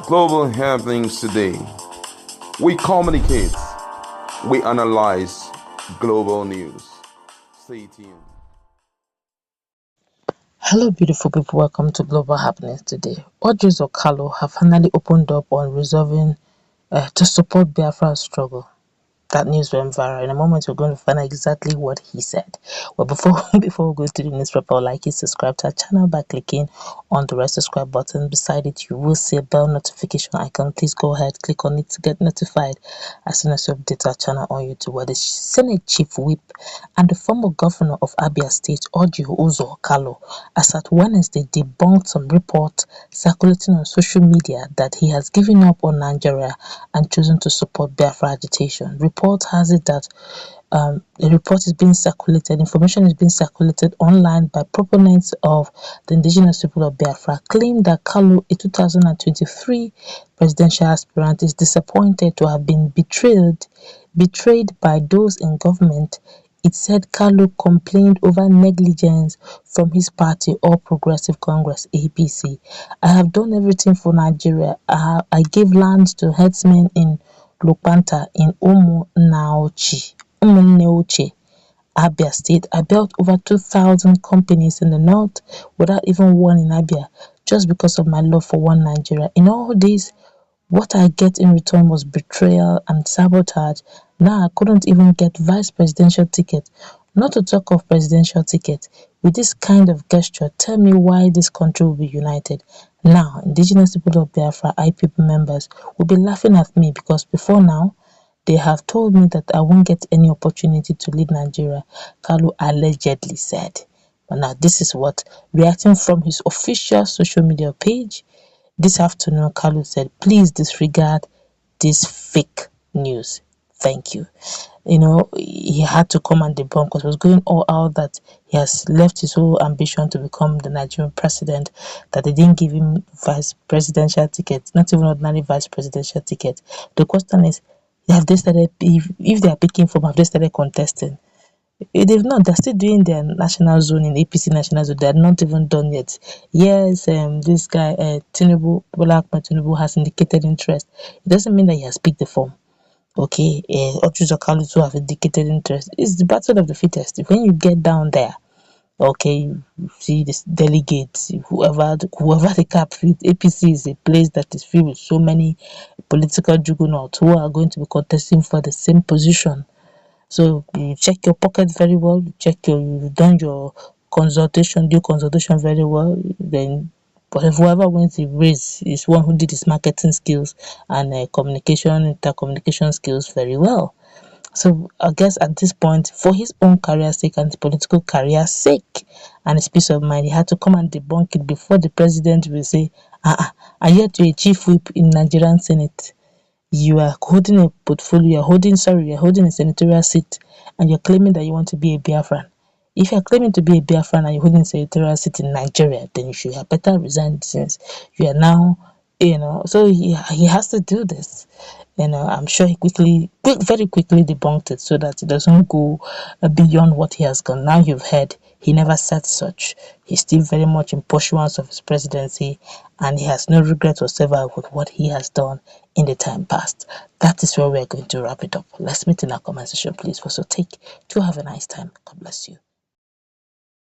Global happenings today. We communicate, we analyze global news. Stay tuned. Hello, beautiful people. Welcome to Global Happenings today. Uzor Kalu have finally opened up on resolving to support Biafra's struggle. That news went viral. In a moment, we're going to find out exactly what he said. Well, before we go to the newspaper, like it, subscribe to our channel by clicking on the red subscribe button. Beside it, you will see a bell notification icon. Please go ahead, click on it to get notified as soon as we update our channel on YouTube. Where the Senate Chief Whip and the former governor of Abia State, Uzor Kalu, as at Wednesday debunked some reports circulating on social media that he has given up on Nigeria and chosen to support Biafra agitation. Report has it that the report is being circulated, information is being circulated online by proponents of the indigenous people of Biafra, claim that Kalu, a 2023 presidential aspirant, is disappointed to have been betrayed by those in government. It said Kalu complained over negligence from his party, All Progressive Congress (APC). I have done everything for Nigeria. I gave land to herdsmen in Lokpanta in Umunnaochi, Abia State. I built over 2,000 companies in the north without even one in Abia, just because of my love for one Nigeria. In all this, what I get in return was betrayal and sabotage. Now I couldn't even get vice presidential ticket, not to talk of presidential ticket. With this kind of gesture, tell me why this country will be united. Now, indigenous people of Biafra, IPP members, will be laughing at me because before now, they have told me that I won't get any opportunity to lead Nigeria, Kalu allegedly said. But now this is what, reacting from his official social media page, this afternoon, Kanu said, please disregard this fake news. Thank you. He had to come and debunk because it was going all out that he has left his whole ambition to become the Nigerian president, that they didn't give him vice presidential ticket, not even ordinary vice presidential ticket. The question is, have they started, if they are picking from, have they started contesting? They've not. They're still doing their national zone in APC national zone. They're not even done yet. Yes, this guy, Tinubu, Bola Ahmed Tinubu, has indicated interest. It doesn't mean that he has picked the form. Okay, Uzor Kalu too have indicated interest. It's the battle of the fittest. When you get down there, okay, you see this delegates, whoever the cap fit. APC is a place that is filled with so many political juggernauts who are going to be contesting for the same position. So you check your pocket very well, you've done your due consultation very well, then but whoever wins the race is one who did his marketing skills and intercommunication skills very well. So I guess at this point, for his own career sake and his political career sake and his peace of mind, he had to come and debunk it before the president will say, I hear to a chief whip in Nigerian Senate. You are holding a portfolio, you're holding a senatorial seat, and you're claiming that you want to be a Biafran. If you're claiming to be a Biafran and you're holding a senatorial seat in Nigeria, then you should have better resigned since you are now, so he has to do this. I'm sure he very quickly debunked it so that it doesn't go beyond what he has gone. Now you've heard he never said such. He's still very much in pursuance of his presidency and he has no regret whatsoever with what he has done in the time past. That is where we're going to wrap it up. Let's meet in our comment section, please. For so take to have a nice time. God bless you.